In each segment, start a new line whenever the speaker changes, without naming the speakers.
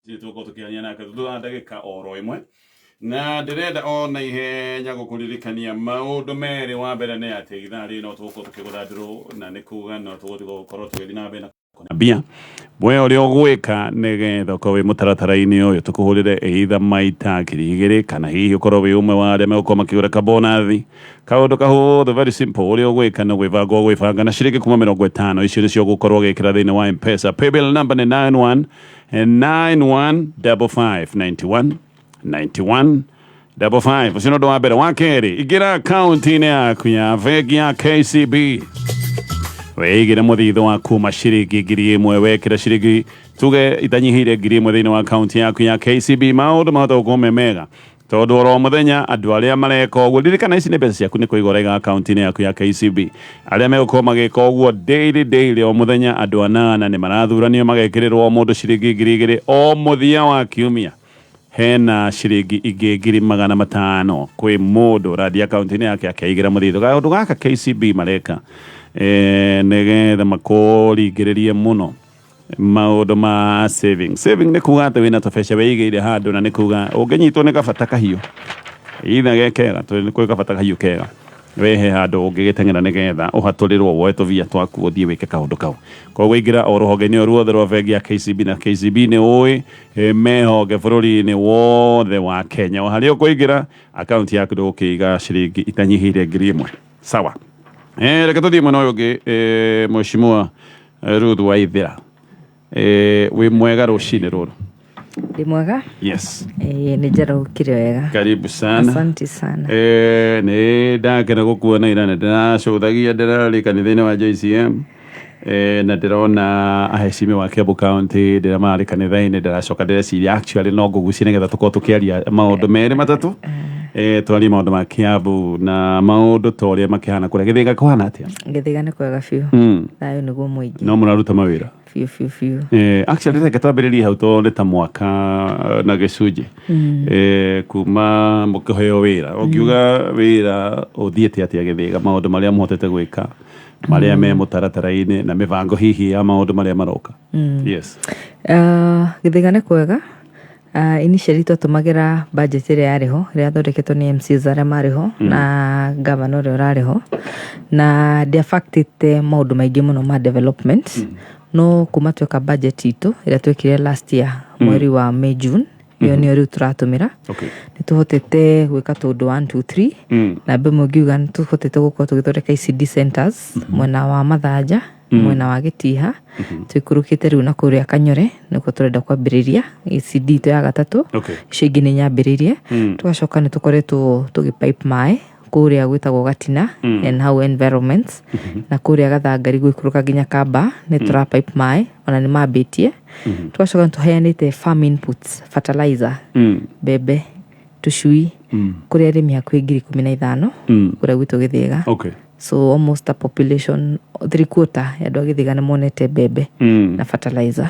Tuko tukiania na kadhaa ndagika oro imwe na ndirenda ona ihenya gukuririkania maundu meri wa mbere ne ati ithaa rino tuko tukiguthadiro na nikuga no tugo korwo twethi na mbere na bia bwe uri ogwika nigetha ko wi mutaratara-ini uyu tukuhurire either maita kirigiri kana hihi ukorwo wi umwe wa aria megukoma makigura kabonathi kaundu kahuthu very simple uri ogwika no gwibanga na ciringi kuma 50 icio nicio gukorwo gikira thiini wa M-Pesa. Paybill number ni 915591 ucio ndo wa mbere. Wa keri igira account-ini yaku ya bengi ya KCB weigire muthitho waku maciringi 1,000 wekira ciringi tuge itanyihire 1,000 thiini wa account yaku ya KCB maundu mahota gukumemega tondu oro muthenya andu aria mareka uguo ririkana ici ni mbeca ciaku ni kuigorega account-ini yaku ya KCB aria megukoma magika uguo daily o muthenya andu 8 ni marathuranio magekirirwo mundu ciringi 2,000 o muthia wa kiumia hena ciringi ingi 500 kwi mundu radi account-ini yake akaigira muthitho gaundu gaka KCB mareka negetha makuringiririe muno maundu ma saving ni kuga ati wina tubeca weigire handu na ni kuga unginyitwo ni gabata kahiu itha gekega to ni gabata kahiu kega wehe handu ungigiteng'era nigetha uhaturirwo woe tuvia twaku uthie wike kaundu kau koguo ingira o ruhonge-ini o ruothe rwa bengi ya KCB na KCB ni ui mehoge bururi-ini wothe wa Kenya o haria ukuingira account yaku ndugukiiga ciringi itanyihire 1,000 sawa. Reke tuthie mwena uyu ungi Mheshimiwa Ruth Waithera wi mwega rucini ruru?
Ndi mwega?
Yes.
Ni njara ukire wega.
Karibu sana.
Asante sana.
Ni ndakena gukuona ira na ndinacuthagia ndirari kanitha-ini wa JCM na ndirona ahecimi wa Kiambu County ndiramari kanitha-ini ndiracoka ndireciria actually no ngugucie nigetha tukorwo tukiaria maundu meri matatu twari maundu ma Kiambu na maundu toria makihana kuria Githiga kuhana atia?
Githiga ni kwega fiu. Thayo niguo muingi.
No muraruta mawira?
Fiu.
Actually reke twambiririe hau tondu ta mwaka na gicunji kuma mukihoyo wira ukiuga wira uthiete atia Githiga maundu maria muhotete gwika maria me mutaratara-ini na mivango hihi ya maundu maria maroka? Yes.
Githiga ni kwega. Initially tumagira budget ria yariho ria thondeketwo ni MCs aria mariho na governor ria rariho na ndiafactite maundu maingi muno ma development no kuma tweka budget itu ria twekire last year mweri wa May June iyo ni riu turatumira ni tuhotete gwika tundu 1 2 3 na bemwe ngiuga ni tuhotete gukorwo tugithondeka ICD centers mwena wa Mathanja mwena wa Gitiha twikurukite riu na kuria Kanyore niko turenda kwambiriria ICD to ya gatatu icio ingi ni nyambiririe tugacoka ni tukoretwo tugipipe mai kuria gwitagwo Gatina and how environments na kuria Gathangari gwikuruka nginya Kamba ni tura pipe mai ona ni mabitie tugacoka tuheanite farm inputs fertilizer bebe tucui kuria arimi hakuhi 15,000 kuria gwitu Githiga. So almost a population 3/4 ya andu a Githiga ni monete bebe na fertilizer.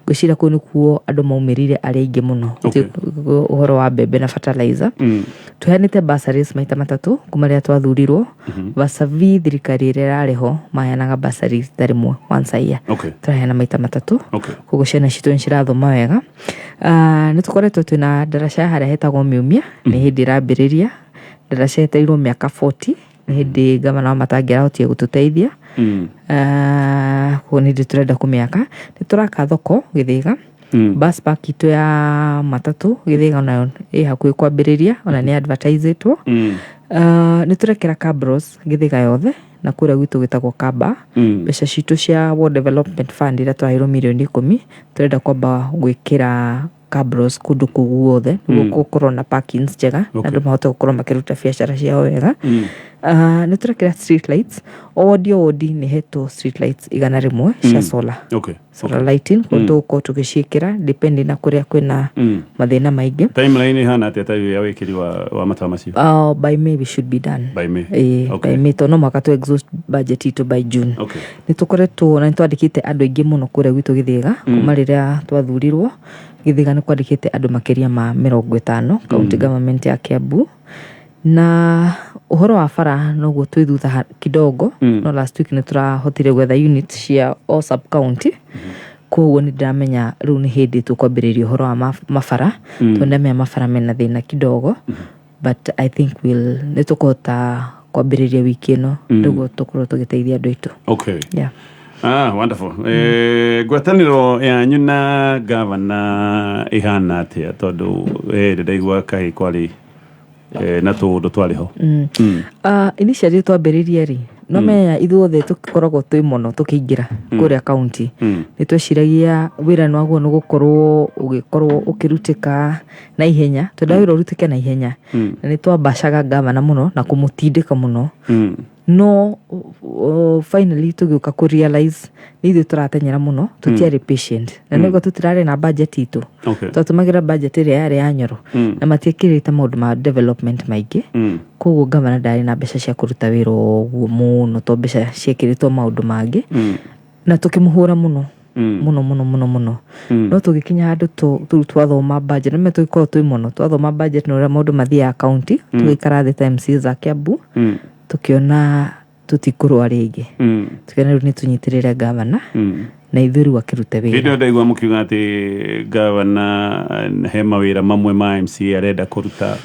Gwicira kuu ni kuo andu maumirire ari aingi muno uhoro wa bebe na fertilizer. Tuheanite bursaries maita matatu kuma ria twathurirwo vasavi thirikari ria rariho maheanaga bursaries rimwe once a year. Turaheana maita matatu koguo ciana citu nicirathoma wega. Ni tukoretwo twina ndaraca haria hetagwo Miumia ni hindi irambiriria ndaraca etairwo miaka 40 hindi gavana wa Matangira hotie gututeithia ko ni turenda kumiaka ni turaka thoko Githiga bus park itu ya matatu Githiga nayo hakuhi kwambiriria ona ni advertisetwo ni turekera cabros Githiga yothe na kuria gwitu gitagwo Kamba mbeca citu cia World Development Fund ira twahirwo milioni 10 turenda kwamba gwikira cabros kundu kuguothe niguo gukorwo na parkings njega na andu mahote gukorwo makiruta biacara ciao wega. Ni turekera street lights wodi ni heto street lights 100 cia solar solar lighting kundu ko tugiciikira depending na kuria kwina mathina maingi.
Timeline hana atia tayo ya wikiri wa matawa macio?
By May we should be done.
By May.
By May to no mwaka tu exhaust budget itu by June. Ni tukoretwo na twandikite andu aingi muno kuria gwitu Githiga kuma riria twathurirwo Githiga ni kwandikite andu makiria ma 50 county government ya Kiambu na uhoro wa bara noguo twithutha kidogo no last week ni turahotire gwetha units cia all sub county koguo nĩ ndamenya rĩu nĩ hĩndĩ tũkwambĩrĩria ũhoro wa mabara tondũ ndamenya mabara mena thĩna kidogo but I think nĩ tũkũhota kwambĩrĩria wiki ĩno nĩguo tũkorwo tũgĩteithia andũ aitũ.
Okay.
Yeah.
Wonderful. Ngwatanĩro yanyu na gavana ihana atĩa tondũ ndaigua kaĩ kwarĩ na tũndũ twarĩ ho.
Initially twambĩrĩria rĩ no menya ithuothe tũkoragwo twĩ mũno tũkĩingĩra kũrĩa county nĩ tweciragia wĩra nwaguo nĩ gũkorwo ũkĩrutĩka na ihenya tondũ wĩra ũrutĩke na ihenya na nĩ twambacaga gavana mũno na kũmũtindĩka mũno no finally tũgĩũka kũ realize nĩ ithuĩ tũratenyera mũno tũtiarĩ patient na nĩguo tũtirarĩ na budget itũ twatũmagĩra budget ĩrĩa yarĩ ya Nyoro na matiĩkĩrĩte maũndũ ma development maingĩ koguo gavana ndarĩ na mbeca cia kũruta wĩra ũguo mũno to mbeca ciĩkĩrĩtwo maũndũ mangĩ na tũkĩmũhũra mũno mũno no tũgĩkinya handũ twathoma budget na tũgĩkorwo twĩ mũno twathoma budget na ũrĩa maũndũ mathiaga county tũgĩikara thĩ ta MCA za Kiambu tukiona tutikũrũa rĩngĩ tukiona rĩu nĩ tũnyitĩrĩre gavana na ithuĩ rĩu akĩruta wĩra.
Hĩndĩ ndaigua mũkiuga atĩ gavana he mawĩra mamwe ma MCA arenda kũruta.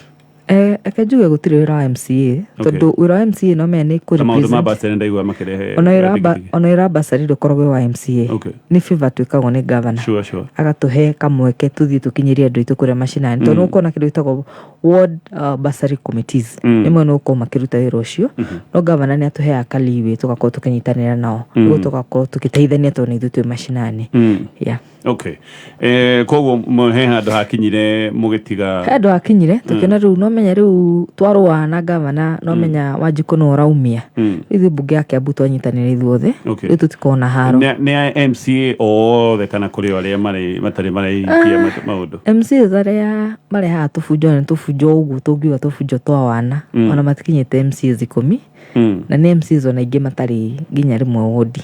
Eke njuge gũtirĩ wĩra wa MCA tondũ wĩra wa MCA no menya nĩ
maũndũ ma basari ndaigua makĩrehe
ona wĩra wa basari ndũkoragwo wa MCA nĩ favor twĩkagwo nĩ gavana agatũhe kamweke tũthiĩ tũkinyĩrie andũ aitũ kũrĩa macinani tondũ ũkona kĩndũ gĩtagwo ward basari committees nĩmwe nĩ gũkorwo makĩruta wĩra ũcio no gavana nĩ atũheaga kaliwe tũgakorwo tũkĩnyitanĩra nao nĩguo tũgakorwo tũgĩteithania tondũ nĩ ithuĩ twĩ macinani.
Okay. Koguo he handũ hakinyire mũgĩtiga
handũ hakinyire tũkĩona rĩu no menya rĩu twarũa na gavana no menya Wanjikũ no ũraumia ithuĩ mbunge ya Kiambu twanyitanĩra ithuothe rĩu tũtikoragwo na haro.
Nĩ MCA othe kana kũrĩ arĩa matarĩ maraikia maũndũ?
MCA arĩa marehaga tũbunjo nĩ tũbunjo ũguo tũngiuga tũbunjo twa wana ona matikinyĩte MCA 10 na nĩ MCA ona ingĩ matarĩ nginya rĩmwe wodi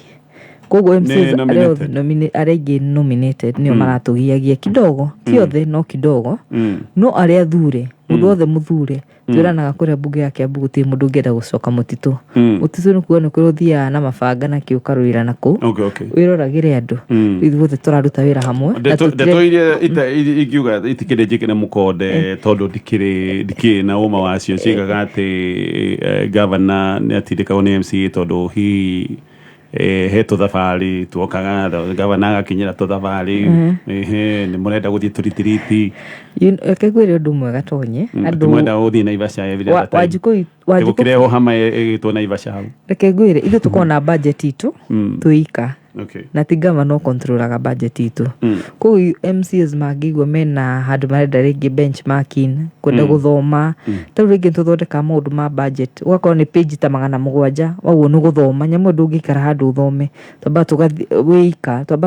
koguo MCA arĩa ingĩ nominated nĩo maratũgiagia kidogo ti othe no kidogo no arĩa thure mũndũ othe mũthure twĩranaga kũrĩa mbunge ya Kiambu gũtirĩ mũndũ ũngĩenda gũcoka mũtitũ nĩ kuo nĩ kũrĩ ũthiaga na mabanga na kĩo ũkarũĩra nakũu wĩroragĩre andũ ithuothe tũraruta wĩra hamwe.
Ndeto iria ingiuga itikĩrĩ njĩkĩre mũkonde tondũ ndikĩrĩ na ũma wacio ciĩgaga atĩ gavana nĩ atindĩkagwo nĩ MCA tondũ hihi he tũthabarĩ tuokaga gavana agakinyĩra tũthabarĩ nĩ mũrenda gũthiĩ tũritiriti
kegwĩre ũndũ mwega tonye
andũ mwenda gũthiĩ Naivasha gũkĩrehwo hama ĩgĩtwo Naivasha hau
reke ngwĩre ithuĩ tũkoragwo na budget itũ twĩika na ti gavana controlaga budget itũ koguo MCAs mangĩigua mena handũ marenda rĩngĩ benchmarking kwenda gũthoma ta rĩu rĩngĩ tũthondeka maũndũ ma budget ũgakorwo nĩ page ta 700 waguo nĩ gũthoma nyamũ ndũngĩikara handũ ũthome twamba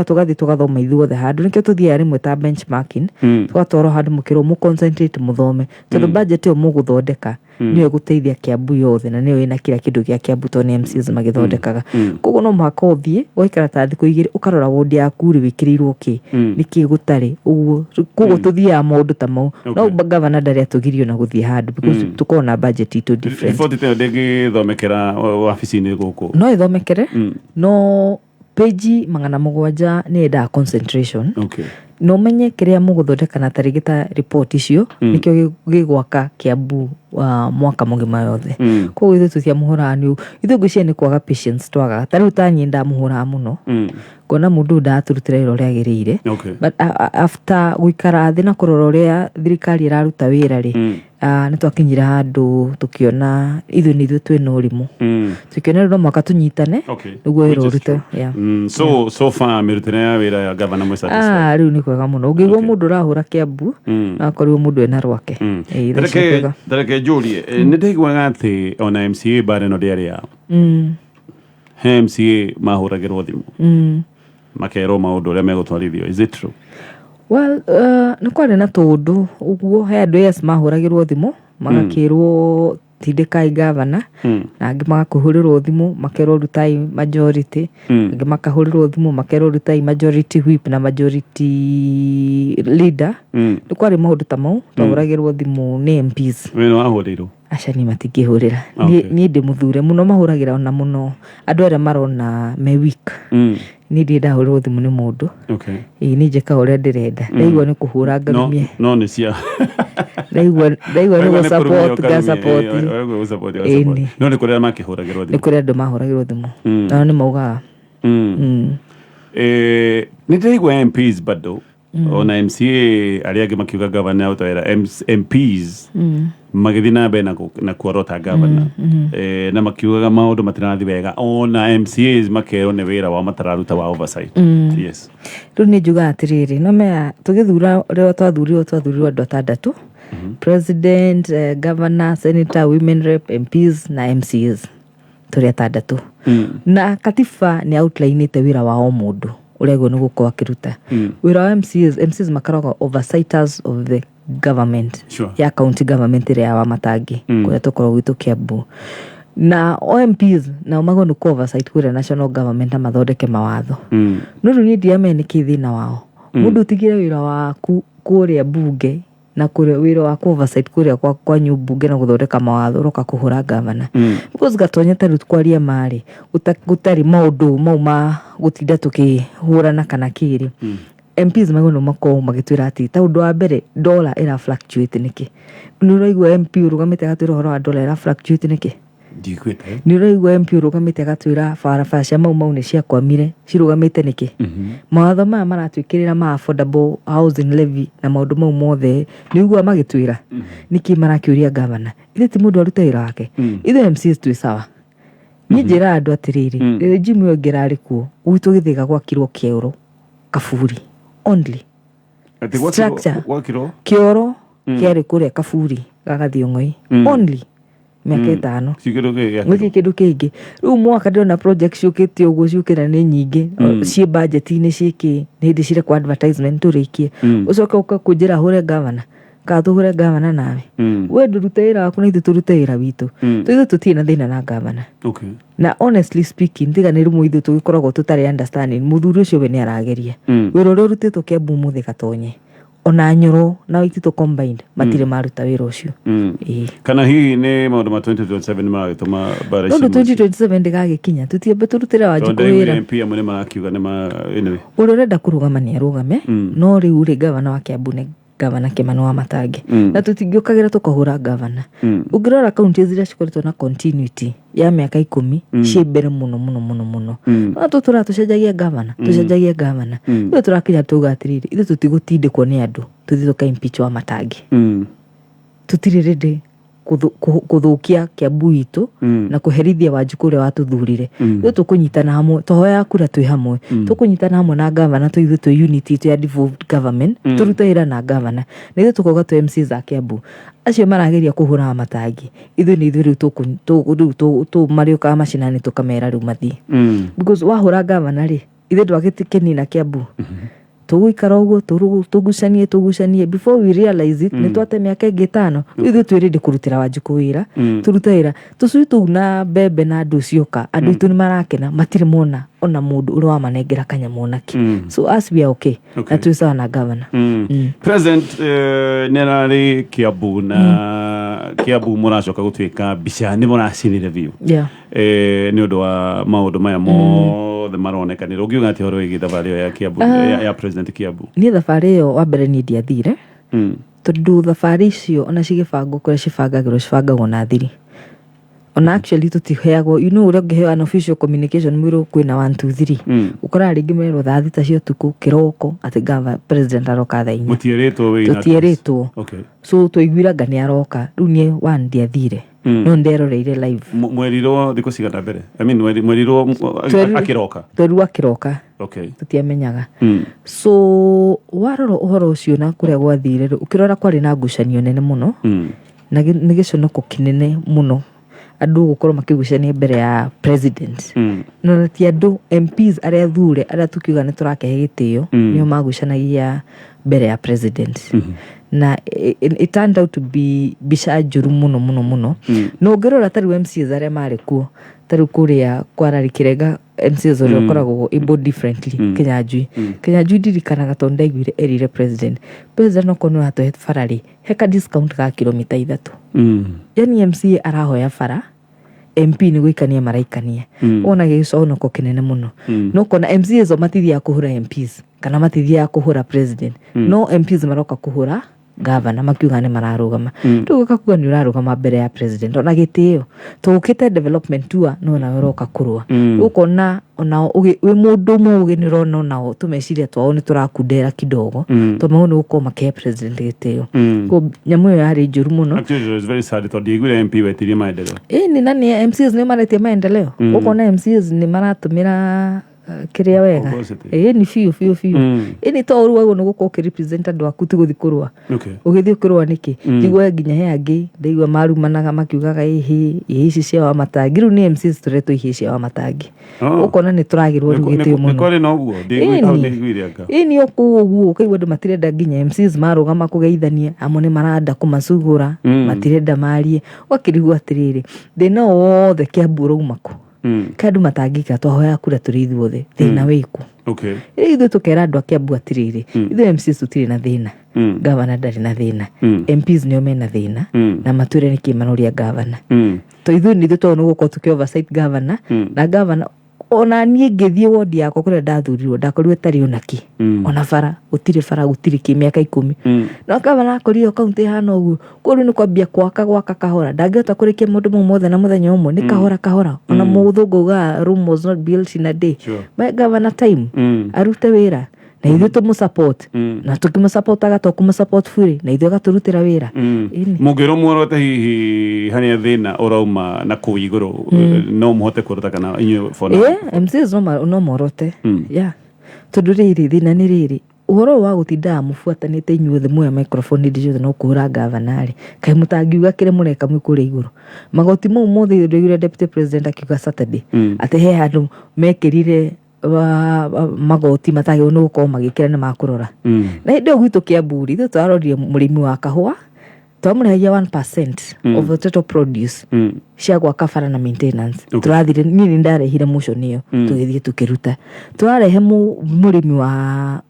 tũgathiĩ tũgathoma ithuothe handũ nĩkĩo tũthiaga rĩmwe ta benchmarking tũgatwarwo handũ mũkĩrwo mũconcentrate mũthome tondũ budget ĩyo mũgũthondeka nĩyo ĩgũteithia Kiambu yothe na nĩyo ĩna kila kĩndũ gĩa Kiambu tondũ nĩ MCAs magĩthondekaga koguo no mũhaka ũthiĩ ũgaikara ta thikũ igĩrĩ ũkarora wodi yaku rĩ wĩkĩrĩirwo kĩ nĩkĩ gũtarĩ ũguo koguo tũthiaga maũndũ ta mau no gavana ndarĩ atũgirio na gũthiĩ handũ because tũkoragwo na budget itũ different.
Riboti ĩyo ndĩngĩthomekera wabici-inĩ gũkũ?
No ĩthomekere no page 700 nĩ yendaga concentration no menye kĩrĩa mũgũthondeka na tarĩngĩ ta report icio nĩkĩo gĩgwaka Kiambu mwaka mũgima yothe koguo ithuĩ tũtiamũhũraga nĩ ithuĩ ngwĩciria nĩ kwaga patience twagaga ta rĩu ta niĩ ndamũhũraga mũno kuona mũndũ ndaturutĩra wĩra ũrĩa agĩrĩire but after gũikara thĩ na kũrora ũrĩa thirikari ĩraruta wĩra rĩ nĩ twakinyire handũ tũkĩona ithuĩ nĩ ithuĩ twĩna ũrimũ tũkĩona rĩu no mwaka tũnyitane nĩguo wĩra ũrute.
So far mĩrutĩre ya wĩra ya gavana mwĩ satisfied?
Rĩu nĩ kwega mũno ũngĩigua mũndũ ũrahũra Kiambu na akorirwo mũndũ ena rwake.
Ndareke njũrie nĩ ndaiguaga atĩ ona MCA mbarĩ ĩno ndĩarĩ yao he MCA mahũragĩrwo thimũ makerwo maũndũ ũrĩa megũtwarithio. Is it true?
Well nĩ kwarĩ na tũndũ ũguo he andũ yes mahũragĩrwo thimũ magakĩrwo tindĩkai gavana na angĩ magakũhũrĩrwo thimũ makerwo rutai majority angĩ makahũrĩrwo thimũ makerwo rutai majority whip na majority leader nĩ kwarĩ maũndũ ta mau twahũragĩrwo thimũ nĩ MPs.
We nĩ wahũrĩirwo? Aca
niĩ matingĩhũrĩra niĩ ndĩ mũthure mũno mahũragĩra ona mũno andũ arĩa marona me weak ni ndida hurwo thimu ni mundu
okay
ni njeka uria ndirenda ndaigua ni kuhura ngarumie
no ni cia
ndaigua ni support
no ni kuria makihuragirwo thimu
ni kuria andu mahuragirwo thimu na ni maugaga
ni ndaigua MPs bado ona MCA aria angi makiuga governor utawira MPs magithi na mbere na kuorota governor na makiugaga maundu matirathi wega ona MCAs makero ni wira wa matararuta wa oversight yes
riu ni njuga atiriri no mea tugithura rio twathurirwo andu atandatu president governor senator women rep MPs na MCAs turi atandatu na katiba ni outline-ite wira wa o mundu urego ni gukorwo akiruta wira wa MCs makaragwo oversights of the government ya county government ria wa matangi kuria tukorwo gwitu Kiambu na MPs na mago ni oversight kuria national government mathondeke mawatho no ni ndiame ni kithina wao mundu tigire wira waku kuria bunge na kuria wira wa oversight kuria kwa nyubunge na guthondeka mawatho roka kuhura governor because gatonya taru kwaria mari gutari maundu mauma gutinda tukihurana kana kiri MPs magono mako magitwira ati ta undu wa mbere dollar ira fluctuate niki ni uraigwa MP urugamite gatwira horo wa dollar ira fluctuate niki
ndikwite
ni uraigwa MP urugamite gatwira farafasha mau ni cia kwamire cirugamite niki mawatho maya maratwikirira ma affordable housing levy na maundu mau mothe ni ugwa magitwira niki marakiuria governor ile ti mundu aruta wira wake ithe MCs twi sawa ni njira andu atiriri regime yo ngirari kuo uitu githiga gwakirwo kioro Kaburi only structure kioro kiari kuria Kaburi gagathio ngoi only miaka 5 ngiki kindu kingi riu mwaka ndona project ciukite uguo ciukira ni nyingi cie budget ni ciiki ni hindi cire kwa advertisement turikie ucoke ukakujira hure governor ka tuhure governor nawe we ndurutira waku na ithu turutira witu ithu tutina thina na governor
okay
na honestly speaking tiga ni rumu ithu tugikoragwo tutari understanding muthuri ucio we ni arageria wira uria urutitwo Kiambu muthe gatonye ona Nyoro na Waititu combined matire maruta wira ucio
kana hii ni maundu ma 2027 maragituma bara
ici 2027 ndigagikinya tutiambe turutira Wanjiku wira
MP amwe ni marakiuga ni ma anyway
uria urenda kurugama ni arugame no riu ri governor wa Kiambu ni governor Kimano wa Matangi na tutingiukagira tukahura governor ungirora county zira cikoretwo na continuity ya miaka 10 cimbere muno na tutura tucenjagia governor iyo turakinya tuga atiriri ithu tutigutindikwo ni andu tuthituka impeach wa Matangi tutiriri kuthukia Kiambu itu na kuherithia Wanjiku uria watuthurire iyo tukunyitana hamwe tohoya kura twi hamwe tukunyitana hamwe na governor tuithu tu unity tu ya devolved government turutaira na governor na iyo tukoga tu MCs za Kiambu acio marageria kuhura Matangi ithu ni ithu tu marioka macinani tukamera riu mathii because wahura governor ri ithu ndwagitikeni na Kiambu tuguikara uguo tugucanie before we realize it ni twate miaka 5 ithu twirinde kurutira Wanjiku wira turutaira tucui tu na bebe na andu cioka andu itu ni marakena matire mona ona mundu uri wa manengera kanyamu naki so as we are okay na tuisa na governor
president nerari Kiambu na Kiambu muracoka gutwika bica ni muracinire view ni undu wa maundu maya mothe maronekanira ugiuga ati horo igi thabari ya Kiambu ya president Kiambu
ni thabari yo wa mbere ni ndiathire tondu thabari icio ona cigibangwo kuria cibangagwo na thiri ona actually tutiheagwo uria ngiheo an official communication mwiro kwina 1 2 3 ukora ringi mero thaa thita cia tuku kiroko ati gava president aroka thaa 4 mutieretwo
okay
so tuiguira ngani aroka riu nie wandiathire no nderoreire live
mweriro thiko cigana mbere I mean mweriro akiroka okay
tutiamenyaga so waroro uhoro ucio na kuria gwathire ukirora kwari na ngucanio nene muno na ni giconoko kinene muno andu gukorwo makigucania mbere ya president no ti andu MPs aria thure aria tukiuga ni turakehe gitio nio magucanagia mbere ya president na it turned out to be bica njuru muno no ngirora tari MCs aria mari kuo tari kuria kwarari kirega MCs aria koragwo able differently Kinyanjui ndirikanaga tondu ndaiguire erire president no kono hatohe farari heka discount ka kilomita 3 yani MCA arahoya fara MP ni gwikania maraikania ona gico no ko kinene muno no kona MCs o matithia kuhura MPs kana matithia kuhura president no MPs maroka kuhura governor makiuga ne mararugama tugoka kuga ni urarugama mbere ya president ona gitio tukite development tour no na uroka kurwa ukona ona we mundu muge ni rona na tumeciria twao ni turakundera kidogo to mauna uko make president gitio ko nyamu yo yari njuru muno.
Actually it's very sad to digure MP wetirie maendeleo
ni nani MCs ni maretie maendeleo ukona MCs ni maratumira kiria wega ni fiu ni to ruwa no guko represent andu aku ti guthikurwa ugithio kurwa niki ndigwa nginya he angi ndigwa maru managa makiugaga ici cia wa matangi ru ni MCs tureto ici cia wa matangi ukona ni turagirwo rugitio muno
kore no guo ndigwire anga
ni okuguo kaigwa ndu matirenda nginya MCs marugama kugeithania amone maranda kumacugura matirenda marie wakirigwa atiriri thina wothe Kiambu raumako kandu matangika twahoya kura turi ithuothe thina wiku ithu tukera andu a Kiambu atiriri ithu MCs tutiri na thina governor ndari na thina MPs nio mena thina na mature ni kimanoria governor to ithu ni to no guko tuki oversight governor na governor ona nie ngithie wodi yako kure ndathurirwo ndakorirwe tari onaki ona bara gutiri kimiaka 10 no governor akorio county hana uguo kuru ni kwambia gwaka kahora ndangihota kurikia mundu mumothe na muthenya umwe ni kahora ona muthungu ga room was not built in a day my governor time arute wira na ithu tumusupport na tukimusupport agatokumu-support free na ithu agaturutira wira
mugiro muorote hihi hani thina urauma na kuiguru no muhote kuruta kana inyo for now
MCs no muorote tondu riri thina ni riri uhoro wa gutinda mufuatanite inyuothe muya microphone ndijo no kuhura governor kai mutangiuga kire mureka mwikure iguru magoti mu mothe ndire deputy president akiuga Saturday ate he handu mekirire magoti matagi no gukorwo magikira ni makurora na ndio gwitu Kiambu ri twarorire murimi wa kahua twamuragia 1% of the total produce cia gwaka bara na maintenance turathire nini ndarehire muco niyo tugithie tukiruta twarehe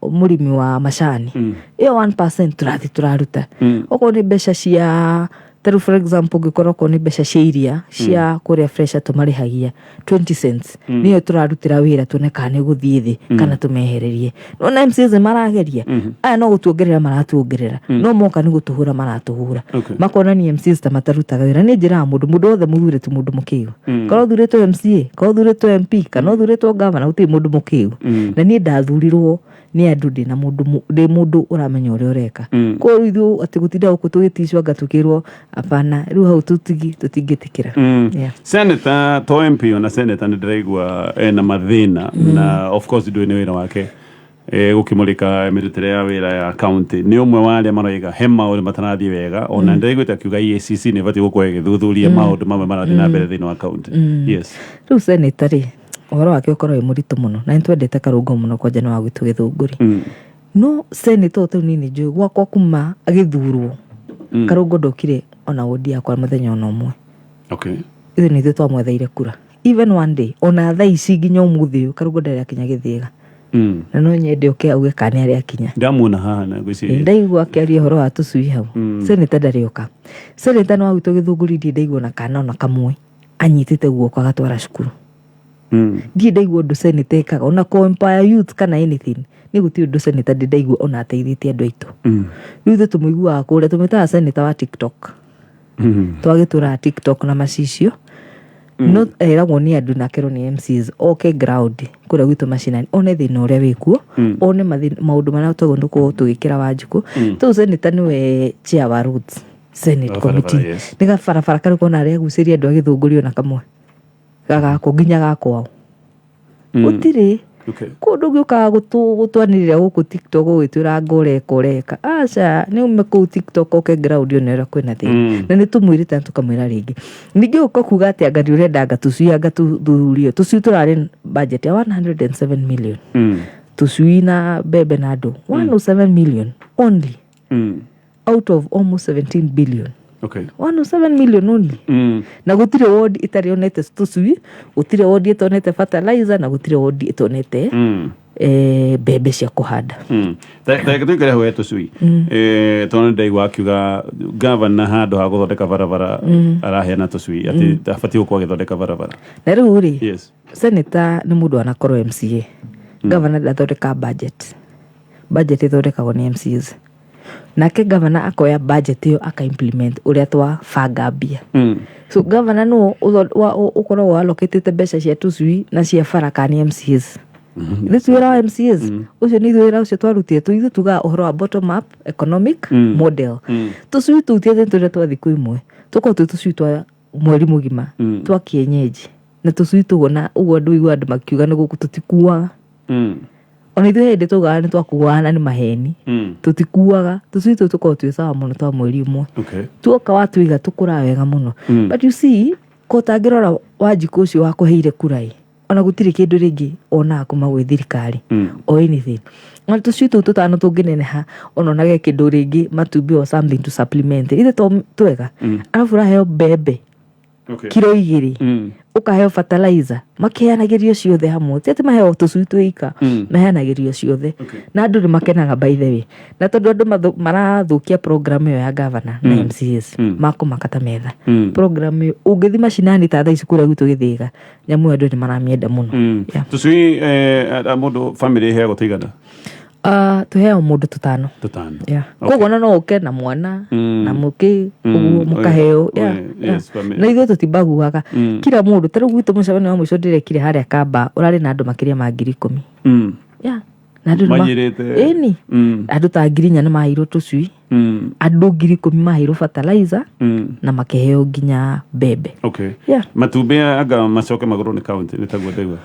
murimi wa macani iyo 1% turathi turaruta oko ni mbeca cia Taru for example gikoroko ni mbeca cia iria cia kuria fresh tumarihagia 20 cents niyo turarutira wira tuneka ni guthie thi kana tumehererie no na MCs marageria aya no gutuongerera maratuongerera no moka ni gutuhura maratuhura makona ni MCs ta matarutaga wira ni njira mundu othe muthure tu mundu mukiu korwo thuretwo MCA korwo thuretwo MP kana thuretwo governor uti mundu mukiu na ni ndathurirwo ni andu ndina mundu uramenya uri ureka ko ithu ati gutinda uko tugitishwa gatukirwo apana riu hau tutingitikira
Senator to MP na senator ni ndiraigua ena mathina na of course ndwene wira wake gukimulika emirutire ya wira ya county ni umwe wale maroiga hema uri matanathie wega ona ndiraigwita kiuga EACC ni bati gukwe githuthuria maundu mamwe marathi na mbere thini wa county yes
riu senator ri uhoro wake ukorwo muritu muno na nitwendete karungo muno kwa jana wa gwitu githunguri no senator tu nini njui gwakwa kuma agithurwo karungo ndokire ona wodi yakwa muthenya ona umwe ithu ni ithu twamwetheire kura even one day ona thaa ici nginya umuthi karungo ndari akinya githiga na no nyende uke auge kani ari akinya
ndamuona haha na gwiciria
ndaigua akiaria horo wa tucui hau senator ndarioka senator no agwito githunguri ndaigua na kana ona kamwe anyitite guoko agatwara cukuru ndi ndaigua undu senator ekaga ona ko empire youth kana anything ni guti undu senator ndaigua ona ateithitie andu aitu riu thu tumuigua kuria tumitaga senator wa TikTok twagitura TikTok na macicio no eragwo ni andu na kero ni MCs okay ground kuria gwitu macinani one thina uria wikuo one maundu maria twagonduko tugikira Wanjiku tu senator niwe chair wa roots Senate committee niga farafara kari kona aria guciria andu agithungurio na kamwe gagako nginya gakwao utire kundu giuka gutwanirira guku TikTok gwitwira ngoreka aca ni ume ku TikTok okay ground onera kwina thina na ni tumwirite tukamwira ringi ningi uko kuga ati anga urenda ngatucuia ngatuthurio tuciu turari budget ya 107 million tucui na bebe na andu 107 million only out of almost 17 billion
Okay.
107 million only. Na gutire ward itarionete tũcui, gutire ward itonete fertilizer, na gutire ward itonete bebe cia kuhanda.
Tuikare ho tũcui. Tona ndaigua akiuga governor handũ ha gũthondeka barabara araheana tũcui ati abatiĩ gũkorwo agĩthondeka barabara. Na
rĩu rĩ, senator nĩ mũndũ anakorwo MCA. Governor ndathondeka budget ĩthondekagwo nĩ MCAs. Nake governor akoya budget ĩyo aka-implement ũrĩa twabanga mbia. So governor no ũkoragwo allocate mbeca cia tũcui na cia bara kana nĩ MCAs. This wĩra wa MCAs ũcio nĩ wĩra ũcio twarutire tũithu tuga ũhoro wa bottom up economic model. Tũcui tũtiete tũrĩa twa thikũ imwe tũkorwo tũcui twa mweri mũgima twa kienyeji na tũcui tũgona ũguo andũ igua andũ makiuga nĩ gũkũ tũtikuaga. Ona ithuĩ hĩndĩ tũgaga nĩ twakuaga nĩ maheni tũtikuaga tũcui tũu tũkorwo twĩ sawa mũno twa mweri ũmwe tuoka watũiga tũkũra wega mũno. But you see ko tangĩrora Wanjikũ ũcio wakũheire kurai ona gũtirĩ kĩndũ rĩngĩ ona kuma gwĩ thirikari o anything. Ona tũcui tũu tũtano tũngĩneneha ona nage kĩndũ rĩngĩ matumbĩ or something to supplement ithe twega arabu raheo mbembe kilo 2 ukaheo fertilizer makianagĩrio ciothe hamwe tete maheo tũcui twĩika maheanagĩrio ciothe na andũ nĩ makenaga by the way na tondũ andũ marathũkia program ĩyo ya governor na MCAs makũmakata metha program ĩyo ũngĩthi macinani ta thaa ici kũrĩa gwitũ Gĩthĩga nyamũ andũ nĩ maramĩenda mũno.
Tũcui mũndũ family heagwo tũigana?
Tuheo mũndũ tũtano. Koguo no ũke na mwana na mũkĩ ũguo mũkaheo. Na ithuĩ tũtimbaguaga kila mũndũ tarĩ gwitũ mũcemanio wa mũico ndĩrekire harĩa Kamba ũrarĩ na andũ makĩria ma 10,000. Na andũ manyirĩte andũ ta 4,000 nĩ maheirwo tũcui andũ 10,000 maheirwo fertilizer na makaheo nginya mbembe.
Matumbĩ anga macoke magũrũ nĩ county nĩ taguo ndaigua?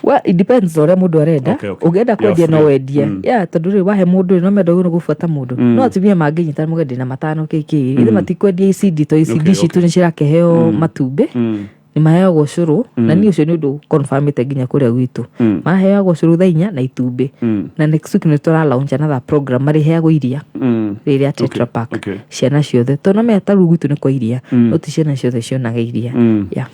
Well, it depends on mũndũ arenda. Ũngĩenda kwendia no wendia. Tondũ rĩ wahe mũndũ no menda gũno gũbuata mũndũ. No atumia mangĩnyita mũgendi na 5 kk. Ithe matikwendia ICD to ICD citu nĩ cirakeheo matumbĩ. Nĩ maheagwo ũcũrũ na niĩ ũcio nĩ ũndũ confirmĩte nginya kũrĩa gwitũ. Maheagwo ũcũrũ thaa 4 na itumbĩ. Na next week nĩ tũra launch another program mareheagwo iria. Rĩrĩa Tetra Pak. Ciana ciothe. Tondũ meta rũu gwitũ nĩ kwa iria. No ti ciana ciothe cionaga iria.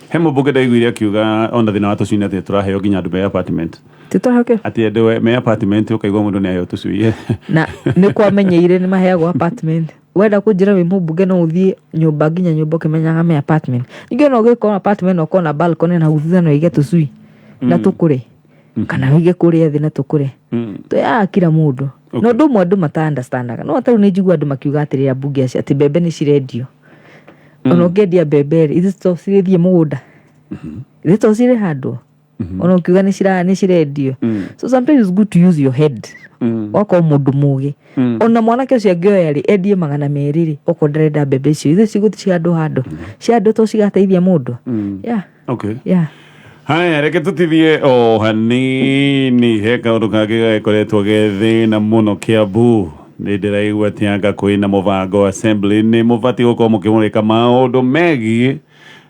He mũmbunge ndaiguire akiuga ona thĩna wa tũcui na tũraheo nginya andũ me apartment.
Tũtũraheo
ati andũ me apartment ũkaigua mũndũ nĩ aheo tũcui.
Na nĩ kwamenyeire nĩ maheagwo apartment. Wenda kũnjĩra wĩ mũmbunge no ũthiĩ nyũmba nginya nyũmba ũkĩmenyaga me apartment. Ningĩ no ũgĩkorwo apartment no ũkorwo na balcony na hutha no ige tũcui na tũkũre kana wige kũrĩa thĩ na tũkũre. Tũya kila mũndũ. No ndũ mũndũ mata understandaga. No atarũ nĩ njigua andũ makiuga atĩrĩra mbunge acio ati mbembe nĩ cirendio. Ona ũngĩendia mbembe ithe to cirĩthie mũgũnda. Ithe to cirĩ handũ. Ona ukiuga nĩ cirendio. So sometimes it's good to use your head. Wako mũndũ mũgĩ. Ona mwanake ũcio angĩoya rĩ endie 200 rĩ oko ndarenda mbembe icio ithe cigũthi handũ ciandũ to cigateithia mũndũ.
Haya reke tutithie o hanini he kaũndũ kangĩ gakoretwo gethĩna mũno Kiambu nĩ ndĩraigua atĩ anga kwĩna mũbango assembly nĩ mũbatiĩ gũkorwo mũkĩmũrĩka maũndũ megiĩ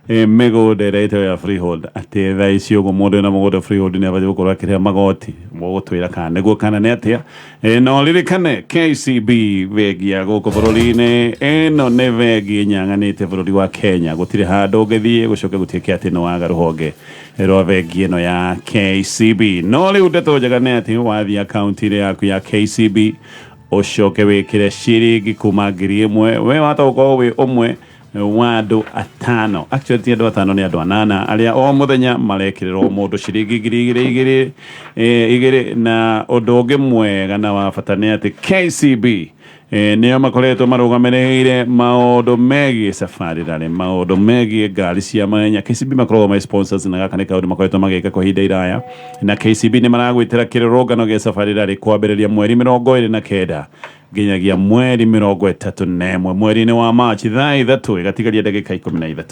mĩgũnda ĩrĩa ĩtagwo ya freehold atĩ thaa ici ũguo mũndũ na mũgũnda freehold nĩ abatiĩ gũkorwo akĩrĩha magoti mũgũtwĩra kana nĩguo kana nĩ atĩa no ririkane KCB bengi ya gũkũ bũrũri-inĩ ĩno nĩ bengi nyang'anĩte bũrũri wa Kenya gũtirĩ handũ ũngĩthiĩ gũcoke gũtuĩke atĩ nĩ waga rũhonge rwa bengi ĩno ya KCB no rĩu ndeto njega nĩ atĩ wathiĩ akaunti-inĩ yaku ya KCB ũcoke wĩkĩre ciringi kuma 1,000 we wata gũkorwo wĩ ũmwe wa andũ 5 actually ti andũ 5 nĩ andũ 8 arĩa o mũthenya marekĩrĩrwo mũndũ ciringi 2,000 na ũndũ ũngĩ mwega na wa bata nĩ atĩ KCB nĩo makoretwo marũgamĩrĩire maũndũ megiĩ safari rally maũndũ megiĩ ngari cia mahenya KCB makoragwo ma sponsors na gaka nĩ kaũndũ makoretwo magĩka kwa ihinda iraya na KCB nĩ maragwĩtĩra kĩrũrũngano gĩa safari rally kwambĩrĩria mweri 29 nginyagia mweri 31 mweri-inĩ wa March thaa 3 igatigaria ndagĩka 13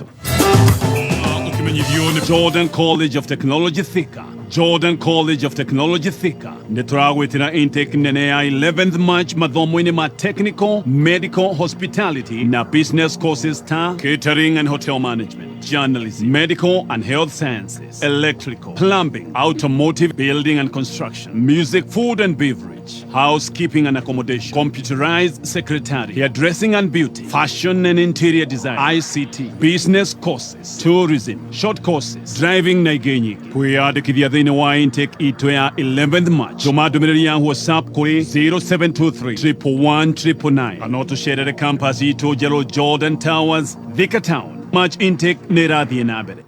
ukimenyithio nĩ Jordan College of Technology Thika Jordan College of Technology Thika. Neturagwetira intake nene ya 11th March mathomo-ini ma technical, medical, hospitality na business courses ta catering and hotel management, journalism, medical and health sciences, electrical, plumbing, automotive, building and construction, music, food and beverage, housekeeping and accommodation, computerized secretary, hairdressing and beauty, fashion and interior design, ICT, business courses, tourism, short courses, driving na igenyi. Kwiyandikithia thiini wa intake itu ya 11th March. Tuma ndumiriri ya WhatsApp kuri 0723 111 999. Anotusherere campus itu jero Jordan Towers, Thika Town. March intake nirathie na mbere.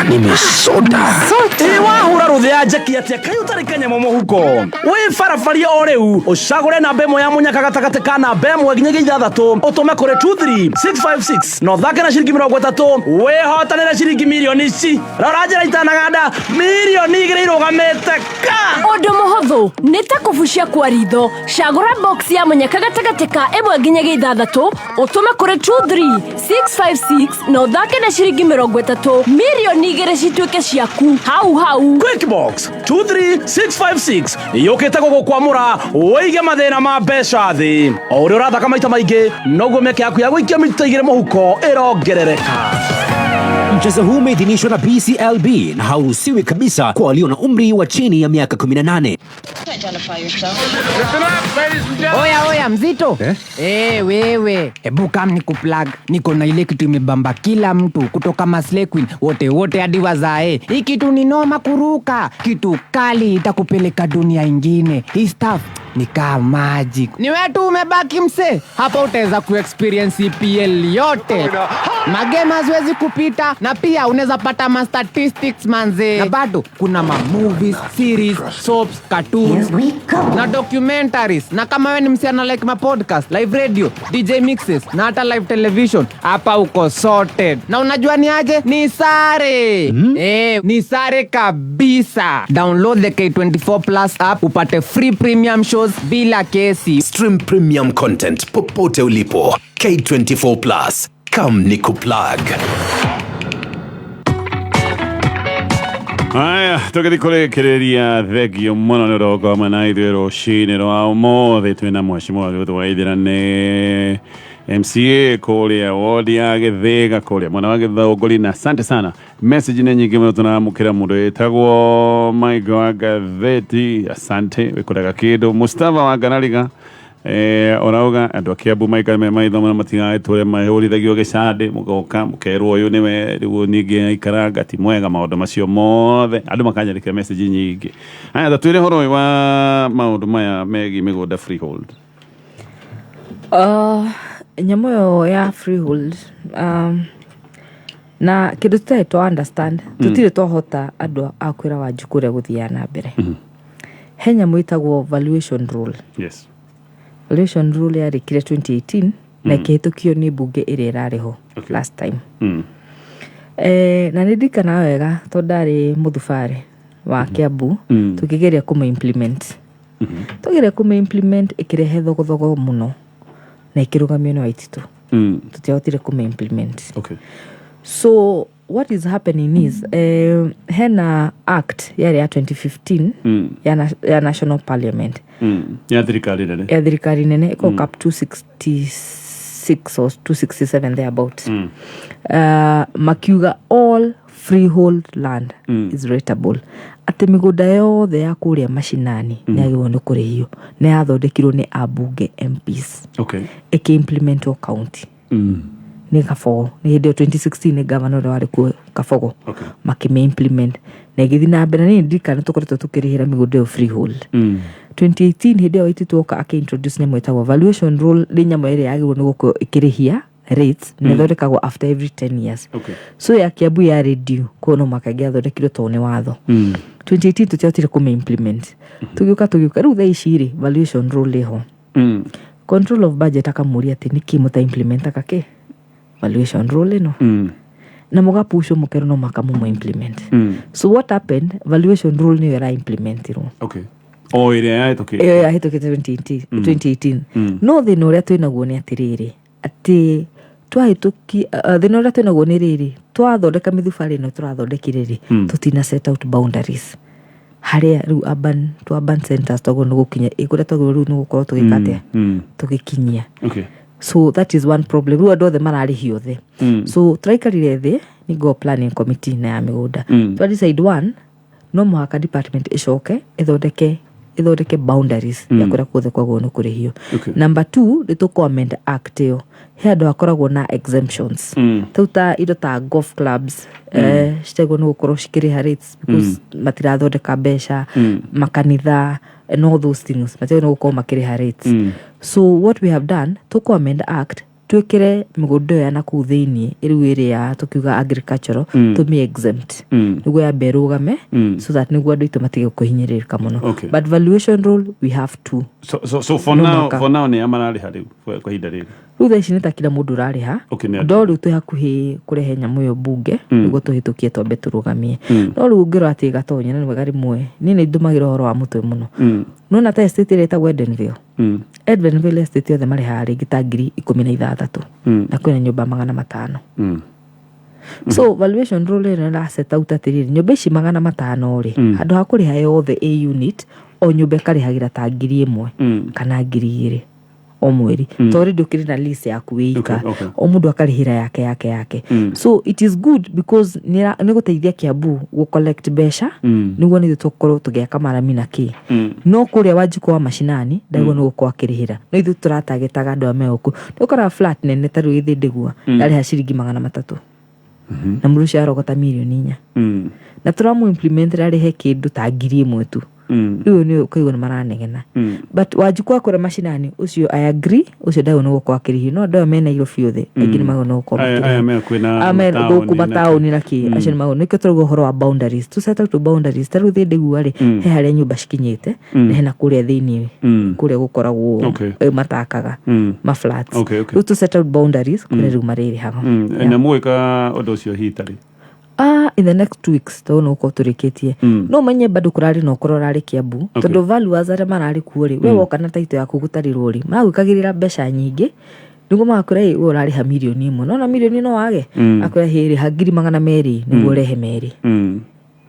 Nimesoda. Wahura ruthia njeki atia kai utarikanya momo huko. We farafaria o riu ucagure na bemo ya munyaka gatagate kana bemo nginyagia ithathatu utume kure 23656 no thake na ciringi 30 we hotanira ciringi milioni ici rora njira itanaganda milioni igiri irugamite ka
undu muhuthu ni ta kubucia kwa ritho cagura box ya munyaka gatagate ka imwe nginyagia ithathatu utume kure 23656 no thake na ciringi 30 milioni igiri cituike ciaku hau
quick box 23656 yokete gukwamura uige mathina ma mbeca thi o uri urathaka maita maingi noguo meke yaku ya gwikia mita igiri muhuko irongerereka.
Mchezo huu umeidhinishwa na BCLB na hauruhusiwi kabisa kwa walio na umri wa chini ya miaka 18.
Oya mzito. Wewe, hebu kam nikuplug. Niko na ile kitu imebamba kila mtu kutoka Maslay Queen wote hadi wazae. Hii kitu ni noma kuruka. Kitu kali itakupeleka dunia ingine. Hii stuff ni kama magic. Ni wewe tu umebaki mse. Hapa utaweza kuexperience EPL yote. Magame haziwezi kupita na pia unaweza pata ma statistics manze. Na bado kuna ma movies, series, soaps, cartoons na documentaries. Na kama wewe ni msichana like ma podcast, live radio, DJ mixes na hata live television, hapa uko sorted. Na unajua ni aje? Ni sare. Ni sare kabisa. Download the K24 Plus app upate free premium shows bila kesi.
Stream premium content popote ulipo. K24 Plus. Come nikuplug.
Aya, tukithikurekereria thegio muno ni rogoma na ithuĩ rũcinĩ rwa ũmũthĩ twĩna Mheshimiwa Ruth Waithera nĩ MCA kũrĩa wodi ya Gĩthĩga kũrĩa mwena wa Gĩthũngũri na asante sana. Message nĩ nyingĩ mũno tunamũkĩra mũndũ wĩtagwo Mike wa Gatheti, asante wĩkũraga kĩndũ. Mustafa wa Ngarariga orauga andu akiambu maikare me maitho na matigae tũre mahũrithagio gĩcande mũgoka mũkerwo ũyũ nĩwe rĩu ningĩ ikaranga ti mwega maũndũ macio mothe andũ makanyandĩkĩra message nyingĩ. Haya tatwĩre horo wa maũndũ maya megiĩ mĩgũnda freehold.
Nyamũ yo ya freehold na kĩndũ tũtarĩ twa understand tũtirĩ twahota andũ a kwĩra Wanjiku ũrĩa gũthiaga na mbere. He nyamũ ĩtagwo valuation rule.
Yes.
Valuation rule yarĩkire 2018 na ĩkĩhĩtũkio nĩ mbunge ĩrĩa ĩrarĩ ho last time. Na nĩndirikana wega tondũ ndarĩ mũthubarĩ wa Kiambu tũkĩgeria kũmĩ-implement ĩkĩrehe thogothogo mũno na ĩkĩrũgamio nĩ Waititu. Tũtiahotire kũmĩ-implement.
Okay.
So what is happening is hena act yari ya 2015 ya National Parliament.
Ya thirikari nene
iko cap 266 or 267 thereabout. Makiuga all freehold land is rateable. Ate mĩgũnda yothe ya kũrĩa mashinani nĩ yagĩrĩirwo nĩ kũrĩhio na yathondekirwo nĩ ambunge MPs.
Okay.
Ĩkĩ-implementwo county. Ni Kafogo ni hĩndĩ 2016 ni governor wari ku Kafogo.
Okay.
Makĩmĩ-implement na ĩgĩthiĩ na mbere nĩ ndirikana tũkoretwo tũkĩrĩhĩra mĩgũnda ĩyo freehold. 2018 hĩndĩ ĩyo Waititu oka akĩ-introduce nyamũ ĩtagwo valuation rule nĩ nyamũ ĩrĩa yagĩrĩirwo nĩ gũkorwo ĩkĩrĩhia rates na ĩthondekagwo after every 10 years.
Okay.
So ya Kiambu ya renew koguo no mũhaka ĩngĩathondekirwo tondũ nĩ watho. 2018 tũtiahotire kũmĩ-implement. Tũgĩũka rĩu thaa ici rĩ valuation rule ĩho. Control of budget akamũria atĩ nĩkĩ mũta-implementaga kĩ valuation rule ĩno. Na mũgapushwo mũkero no makamũ-implement. So what happened? Valuation rule nĩyo ĩra-implementirwo.
Okay. O ĩrĩa
yahĩtũkĩte 2018. No thĩna ũrĩa twĩnaguo nĩ atĩrĩrĩ atĩ twahituki thina uria twinaguo ni riri twathondeka mithubari no turathondekire ri tutina set out boundaries haria riu urban centers twago no gukinya ikuria twago riu no gukorwo tugikate tugikinyia.
Okay.
So that is one problem. Riu andu othe marari hiothe. So traikarire thi ni go planning committee na ya migunda. Twa decide one no muhaka department icoke ithondeke boundaries ya kuria kuothe kwago no kuri hio. Number 2 ni to comment act yo he andu akoragwo na exemptions tuta indo ta golf clubs citego no gukorwo cikiriha rates because matirathondeka mbeca makanitha and all those things matego no gukorwo makiriha rates. So what we have done to comment act twikire migundo ya na ku thiini iriu iri ya tukiuga agricultural to me exempt niguo ya berugame so that niguo andu itu matige kuhinyiririka muno. But valuation rule we have to
so for now ni amarari hari kwa hinda riri
riu thaici nĩ ta kila mũndũ ũrarĩha ndo rĩu twĩ hakuhĩ kũrehe nyamũ ĩyo mbunge nĩguo tũhĩtũkie twambe tũrũgamie no rĩu ũngĩrwo atĩ gatonya na nĩ wega rĩmwe niĩ nĩ ndũmagĩra ũhoro wa mũtwe mũno nona ta estate ĩrĩa ĩtagwo Edenville estate yothe marĩhaga rĩngĩ ta 16,000 na kwĩna nyũmba 500. So valuation rule ĩno ĩraceta out atĩrĩrĩ nyũmba ici 500 rĩ handũ ha kũrĩha yothe a unit o nyũmba ĩkarĩhagĩra ta 1,000 kana 2,000 o mweri tori ndukiri na list yaku wika o mundu akarihira yake. So it is good because ni guteithia Kiambu go collect besha niguo ni tukorwo tugiaka maramina ki no kuria wajiko wa mashinani ndaigo no gukwa kirihira no ithu turatagetaga andu ameoku tukora flat nene taru ithi ndigua ari ha ciringi 300 na murusha arogota milioni 4 na turamu implement ari he kindu ta 1,000 tu riu ni ukaigwa ni maranegena but wajiko akora mashinani ucio I agree ucio ndaigo no gukwa kirihi no ndo mena iro fiothe ingini mago no gukwa
ame kwina
mataoni na ki acio mago no ikotoro horo wa boundaries tu set out boundaries taru thi ndigua ri he haria nyumba cikinyite na hena kuria thiini kuria gukoragwo matakaga ma flats riu tu set out boundaries kuria riu mariri hago
na mweka odo cio hitari
in the next 2 weeks to no ko turikitie no manye bado kurari no kororari Kiambu tondu value azare marari kuori we woka na taito yaku gutarirwo ri maragukagirira mbeca nyingi niguo makura we urari ha milioni 1 no na milioni no wage akwira hiri ha 200,000 niguo rehe meri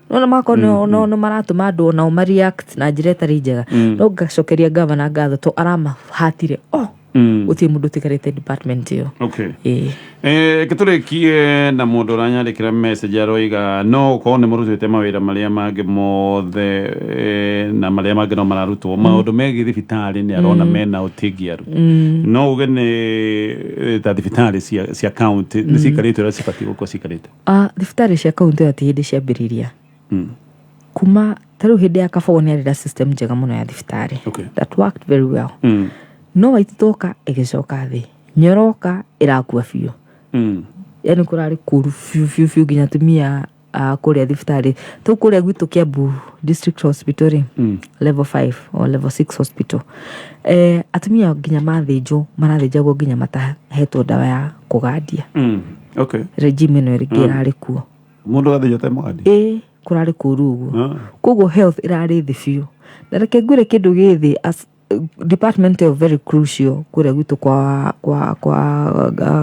no na mako no maratuma andu na react na njira itari njega no gacokeria governor ngatho to arama hatire uti mundu tikarite department yo
kiturikie na mundu ranyandikira message aroiga no ko ne murutite mawira maria mangĩ mothe na maria mangĩ no mararutwo maundu megi thibitari ni arona mena utigiaru no uge ni ta thibitari cia county ni cikarite ria cibati guko cikarite
thibitari cia county ati hindi ciambiriria kuma taru hindi ya kaboni ari system njega muno ya thibitari that worked very well no waititoka igicoka thi nyoroka irakua biu yani kurari kuru fiu ginya tumia kuria thibitari to kuria gwitu Kiambu district hospital level 5 or level 6 hospital atumia ginya mathinjo marathinjagwo ginya matahetwo dawa ya kugadia regime no irigirari kuo
mundu gathinjo te mwadi
kurari kuru uguo kogo health irari thi fiu na reke ngure kindu githi as department of very crucial kuria gwitu kwa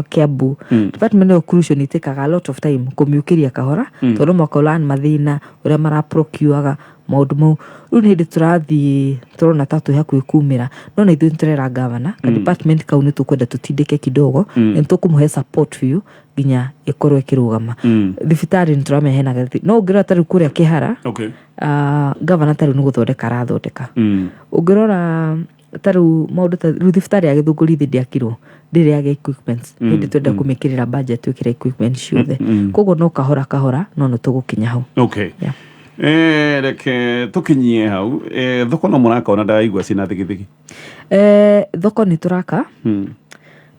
Kiambu department of crucial ni take a lot of time kumiukiria kahora tondu makolan mathina uria mara procure maundu mau riu ni turathi turona tatu haku ikumira no na ithu nturera governor ka department kau ni tukwenda tutindike kidogo ni tukumuhe support for you ginya ikorwe kirugama thibitari nturame hena gathi no ngira taru kuria kihara governor taru ni guthondeka rathondeka ungirora taru maundu ta thibitari ya Githunguri thi ndiakirwo ndiri ya equipments hindi twenda kumikirira budget twikira equipment ciothe kogo no kahora no tugukinya hau
reke tukinyie hau thoko no muraka ona ndaigwa cina thigithigi
thoko ni turaka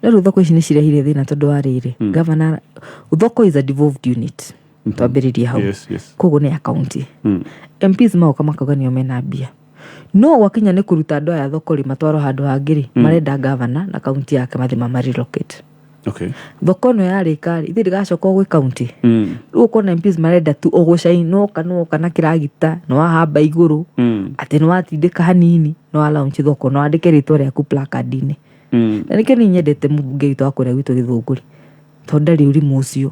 no thoko ici ni cirehire thina tondu wa riri governor thoko is a devolved unit twambiriria hau kogo ni county MPs mauka makaganio mena mbia no wakinya ni kuruta ndo ya thoko ri matwaro handu hangiri marenda governor na county yake mathima mari relocate thoko no ya rikari ithi rigacoka gwi county uko na MPs marenda tu ogucai no kana kiragita no hamba iguru ati no atindika hanini no alaunchi thoko no andike ritwa ryaku placard-ini na nikio ni nyendete mbunge witu akuria gwitu Githunguri tondari uri mucio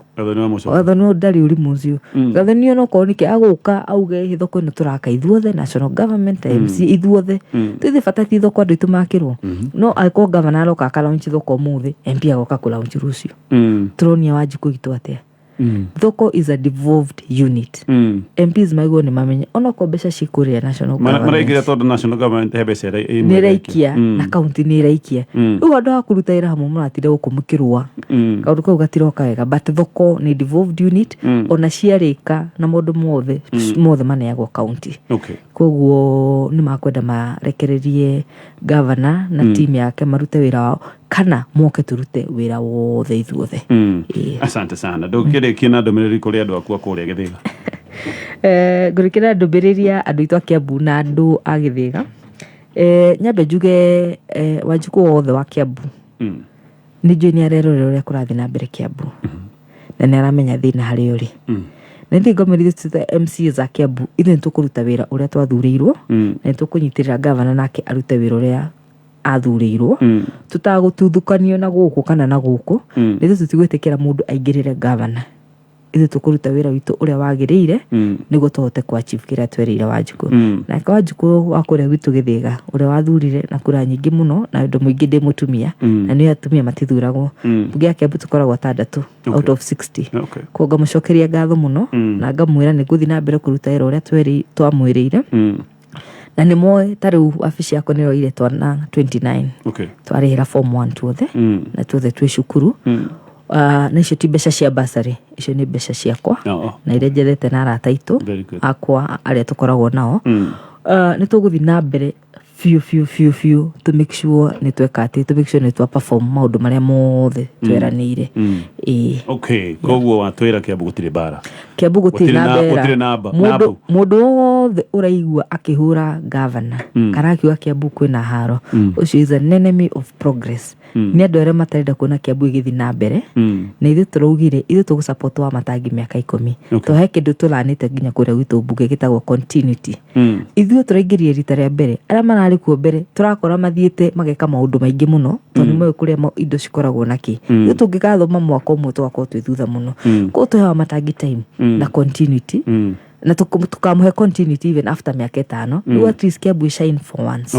gathoni ndari uri mucio gathoni no ko nike aguka auge hithoko ni turaka ithuothe national government MC ithuothe tuthi fatati thoko andu itumakirwo no aiko governor aroka akalaunch thoko muthi MP agoka kulaunch rucio tronia Wanjiku gitu atia thoko is a devolved unit MPs maigo ni mamenye onoko besha shikuria national government
maraikia todo national government hebese
ni raikia na county ni raikia ugo ndo akuruta ira hamwe muratire gukumukirwa kaundu kau gatiroka wega but thoko ni devolved unit ona ciarika na mundu mothe maneagwo county koguo ni makwenda marekererie governor na team yake marute wira wao kana moke turute wira wothe ithuothe
asante sana ndukire kina ndomereri kuri andu akwa kuria Githiga
ngurikira ndumiriria andu itwa Kiambu na andu a Githiga nyambe njuge Wanjiku wothe wa Kiambu ni njui ni arerore uria kurathi na mbere Kiambu na ni aramenya thina hari uri na ndi ngomerithite MC za Kiambu ithe tukuruta wira uria twathurirwo na tukunyitirira governor nake arute wira uria athurirwo tutagututhukanio na guku kana na guku nithu tutigwitikira mundu aingirire governor ithu tukuruta wira witu uria wagiriire niguo tuhote kwa chief kira twerire Wanjiku na kwa Wanjiku wakuria witu Githiga uria wathurire na kura nyingi muno na ndu muingi ndi mutumia na ni atumia matithuragwo bugia Kiambu tukoragwo 6 out of 60 ko ngamucokeria ngatho muno na ngamwira ni guthi na mbere kuruta wira uria twamwirire na ni moe tariu afisi yako niro ile twana 29 twarihira form 1 tuothe na tuothe twi cukuru na icio ti mbeca cia basari icio ni mbeca ciakwa na ile njerete na arata itu akwa aria tukoragwo nao ni tuguthi na mbere few to make sure ni twekate to make sure ni twa perform maundu maria mothe tweranire
koguo watwira Kiambu gutire bara
Kiambu gutire namba mundu wothe uraigua akihura governor kana akiuga Kiambu kwina haro ucio is an enemy of progress ni andu aria matarenda kuona Kiambu igithi na mbere na ithu turaugire ithu tugusupport wa matangi miaka 10 to he kindu tulanite nginya kuria gwitu mbuge gitagwo continuity ithu turaingirie rita ria mbere aria marari kuo mbere turakora mathiete mageka maundu maingi muno tondu mwe kuria indo cikoragwo naki ithu tungigathoma mwaka umwe twakwo twithutha muno ko tuhewa matangi time na continuity na tukamuhe continuity even after miaka 5 you at least Kiambu shine for once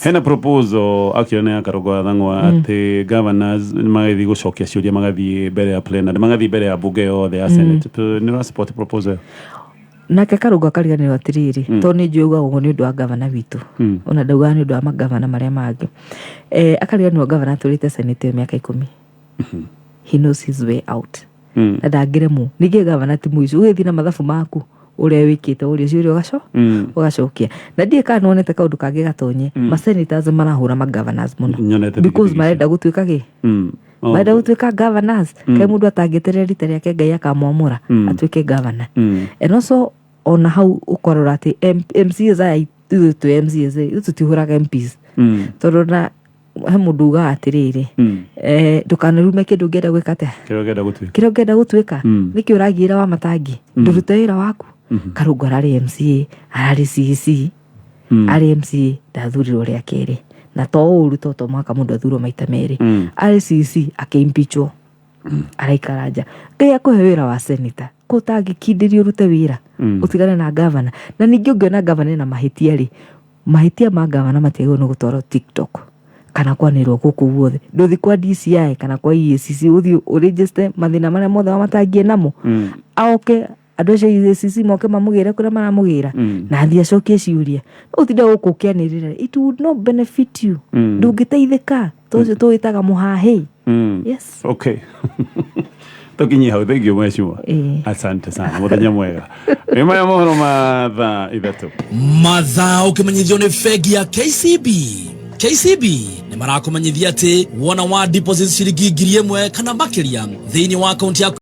hena proposal akione akarogo thangwa ati governors magathi gucokia ciuria magathi mbere ya plenary magathi mbere ya bunge yothe ya senate ni support proposal
na kakarugo kariganirwo atiriri to ni njuga ugo ni undu wa governor witu ona ndauga ni undu wa magavana maria mangi akariganirwo governor turite senate miaka 10 he knows his way out na ndangiremu nige governor ti muico ugithi na mathabu maku uria wikite uria ciuria ugacokia na ndie kana onete kaundu kangi gatonye ma senators marahura ma governors muno because marenda gutuika gi marenda gutuika governors kai mundu atangiterera rita riake Ngai akamwamura atuike governor and also ona hau ukorora ati MCs ai tu MCs tutihuraga MPs tondu na he mundu uga atiriri ndukanarume kindu ngenda gwika ate kiro ngenda gutuika niki uragira wa matangi ndurute wira waku Karugo arari MCA arari CC ari MCA ndathurirwo ria keri na to uru to mwaka mundu athurwo maita meri ari CC akeimpichwo araikaraja Ngai akuhe wira wa senator ko tangikindirio rute wira utigane na governor na ningi ungiona governor na mahitia ri mahitia ma governor matiagwo no gutwaro TikTok kana kwanirwo guku guothe nduthi kwa DCI kana kwa EACC uthi uregister mathina maria mothe matangie namo aoke andu acio EACC moke mamugire kuria maramugira na athia cokie ciuria utinda guku kianirira it would not benefit you ndungiteithika tocio tuitaga muhahi yes
tokinyi hau thank you Mheshimiwa asante sana muthenya mwega ema ya mohoro ma thaa 3
mathaa ukimenyithio ni fegi ya KCB ni marakumanyithia ati wona wa deposit ciringi 1000 kana makiria thiini wa account yaku